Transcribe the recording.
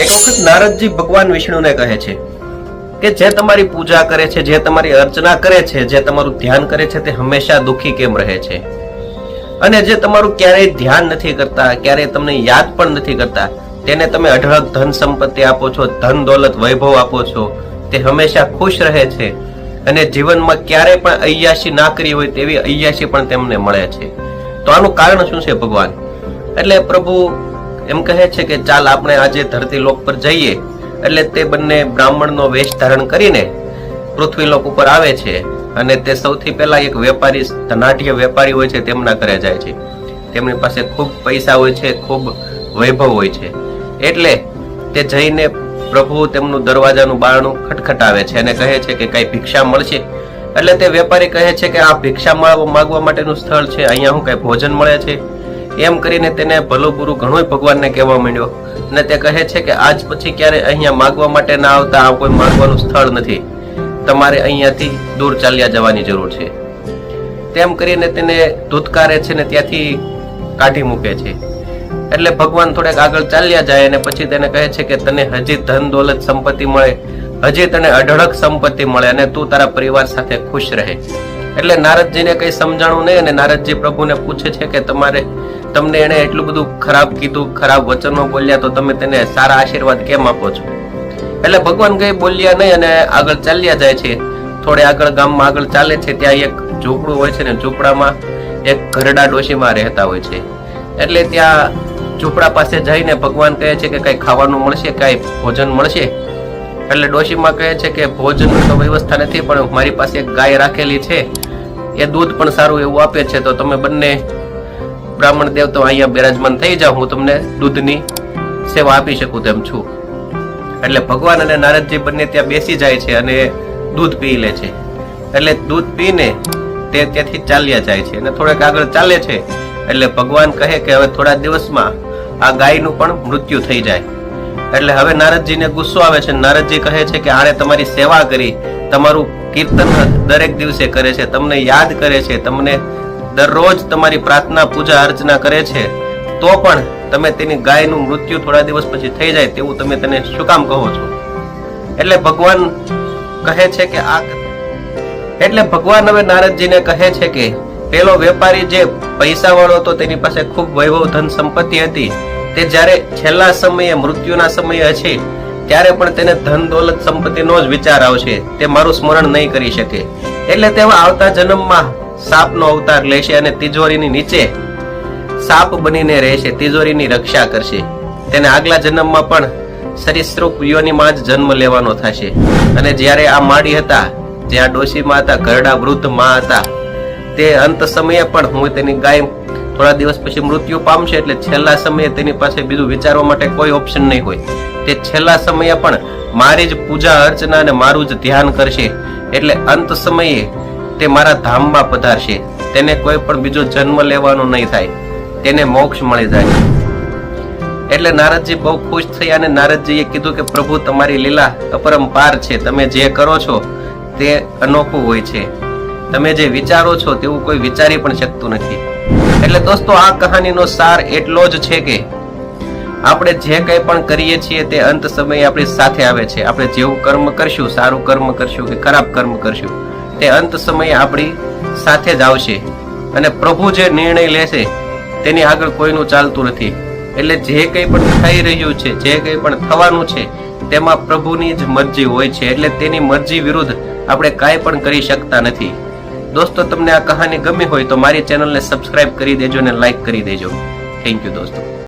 એક વખત નારદજી ભગવાન વિષ્ણુને કહે છે કે જે તમારી પૂજા કરે છે, જે તમારી અર્ચના કરે છે, જે તમારું ધ્યાન કરે છે તે હંમેશા દુઃખી કેમ રહે છે? અને જે તમારું ક્યારેય ધ્યાન નથી કરતા, ક્યારેય તમને યાદ પણ નથી કરતા, તેને તમે અઢળક ધન સંપત્તિ આપો છો, ધન દોલત વૈભવ આપો છો, તે હંમેશા ખુશ રહે છે અને જીવનમાં ક્યારેય પણ અય્યાશી ના કરી હોય તેવી અય્યાશી પણ તેમને મળે છે. તો આનું કારણ શું છે ભગવાન? એટલે પ્રભુ એમ કહે છે કે ચાલ આપણે આજે ધરતી લોક પર જઈએ. એટલે તે બંને બ્રાહ્મણનો વેશ ધારણ કરીને પૃથ્વી લોક ઉપર આવે છે અને તે સૌથી પહેલા એક વેપારી, ધનાઢ્ય વેપારી હોય છે તેમના ઘરે જાય છે. તેમની પાસે ખૂબ પૈસા હોય છે, ખૂબ વૈભવ હોય છે. એટલે તે જઈને પ્રભુ તેમનું દરવાજાનું બારણું ખટખટાવે છે અને કહે છે કે કઈ ભિક્ષા મળશે? એટલે તે વેપારી કહે છે કે આ ભિક્ષા માંગવા માટેનું સ્થળ છે, અહીંયા હું કઈ ભોજન મળે છે? એમ કરીને તેને ભલું બુરું ઘણું ભગવાનને કહેવા માંડ્યો અને તે કહે છે કે આજ પછી ક્યારે અહીંયા માંગવા માટે ના આવતા, આ કોઈ માંગવાનું સ્થળ નથી, તમારે અહીંયાથી દૂર ચાલ્યા જવાની જરૂર છે. તેમ કરીને તેને ધૂતકારે છે ને ત્યાંથી કાઢી મૂકે છે. એટલે ભગવાન થોડેક આગળ ચાલ્યા જાય અને પછી તેને કહે છે કે તને હજી ધન દોલત સંપત્તિ મળે, હજી તને અઢળક સંપત્તિ મળે અને તું તારા પરિવાર સાથે ખુશ રહે. એટલે નારદજીને કઈ સમજાણું નહીં અને નારદજી પ્રભુને પૂછે છે કે તમને એને એટલું બધું ખરાબ કીધું, ખરાબ વચનો બોલ્યા, તો તમે તેને સારા આશીર્વાદ કેમ આપો છો? એટલે ભગવાન કઈ બોલ્યા નહીં અને આગળ ચાલ્યા જાય છે. થોડે આગળ ગામમાં આગળ ચાલે છે, ત્યાં એક ઝૂંપડું હોય છે ને ઝૂંપડામાં એક ઘરડા ડોશીમાં રહેતા હોય છે. એટલે ત્યાં ઝૂંપડા પાસે જઈને ભગવાન કહે છે કે કઈ ખાવાનું મળશે, કઈ ભોજન મળશે? એટલે ડોશીમાં કહે છે કે ભોજન તો વ્યવસ્થા નથી, પણ મારી પાસે એક ગાય રાખેલી છે, એ દૂધ પણ સારું એવું આપે છે, તો તમે બંને બ્રાહ્મણ દેવ તો અહીંયા બિરાજમાન થઈ જાઓ, હું તમને દૂધની સેવા આપી શકું તેમ છું. એટલે ભગવાન અને નારદજી બંને ત્યાં બેસી જાય છે અને દૂધ પી લે છે. એટલે દૂધ પીને તે ત્યાંથી ચાલ્યા જાય છે અને થોડેક આગળ ચાલે છે. એટલે ભગવાન કહે કે હવે થોડા દિવસમાં આ ગાયનું પણ મૃત્યુ થઈ જાય. એટલે હવે નારદજીને ગુસ્સો આવે છે. નારદજી કહે છે કે આણે તમારી સેવા કરી, તમારું કીર્તન દરેક દિવસે કરે છે, તમને યાદ કરે છે, તમને દરરોજ તમારી પ્રાર્થના પૂજા અર્ચના કરે છે, તો પણ તમે તેની ગાયનું મૃત્યુ થોડા દિવસ પછી થઈ જાય તેવું તમે તેને શું કામ કહો છો? એટલે ભગવાન કહે છે કે એટલે ભગવાન હવે નારદજીને કહે છે કે પેલો વેપારી જે પૈસા વાળો હતો, તેની પાસે ખૂબ વૈભવ ધન સંપત્તિ હતી, તે જ્યારે છેલ્લા સમયે મૃત્યુના સમયે હશે ત્યારે પણ તેને ધન દોલત સંપત્તિનો જ વિચાર આવશે, તે મારું સ્મરણ નહીં કરી શકે. એટલે તે આવતા જન્મમાં સાપનો અવતાર લેશે અને તિજોરીની નીચે સાપ બનીને રહેશે, તિજોરીની રક્ષા કરશે. તેને આગલા જન્મમાં પણ સરીસૃપ યોનિમાં જ જન્મ લેવાનો થશે. અને જ્યારે આ માડી હતા, જ્યાં ડોશીમાં હતા, ઘરડા વૃદ્ધ માં હતા, તે અંત સમયે પણ હું તેની ગાય થોડા દિવસ પછી મૃત્યુ પામશે. એટલે છેલ્લા સમયે તેની પાસે બીજું વિચારવા માટે કોઈ ઓપ્શન નહીં હોય. તે છેલ્લા સમયે પણ મારી જ પૂજા અર્ચના અને મારું જ ધ્યાન કરશે. એટલે અંત સમયે તે મારા ધામમાં પધારશે. તેને કોઈ પણ બીજો જન્મ લેવાનો નહીં થાય, તેને મોક્ષ મળી જાય. એટલે નારદજી બહુ ખુશ થયા અને નારદજીએ કીધું કે પ્રભુ તમારી લીલા અપરંપાર છે, તમે જે કરો છો તે અનોખું હોય છે, તમે જે વિચારો છો તેવું કોઈ વિચારી પણ શકતું નથી. એટલે દોસ્તો, આ કહાનીનો સાર એટલો જ છે કે આપણે જે કંઈ પણ કરીએ છીએ તે અંત સમયે આપણી સાથે આવે છે. આપણે જેવું કર્મ કરશું, સારું કર્મ કરશું કે ખરાબ કર્મ કરશું, તે અંત સમયે આપણી સાથે જ આવશે. અને પ્રભુ જે નિર્ણય લેશે તેની આગળ કોઈનું ચાલતું નથી. એટલે જે કંઈ પણ થઈ રહ્યું છે, જે કંઈ પણ થવાનું છે, તેમાં પ્રભુની જ મરજી હોય છે. એટલે તેની મરજી વિરુદ્ધ આપણે કાંઈ પણ કરી શકતા નથી. દોસ્તો, તમને આ કહાની ગમી હોય તો મારી ચેનલને સબસ્ક્રાઇબ કરી દેજો અને લાઈક કરી દેજો. થેન્ક યુ દોસ્તો.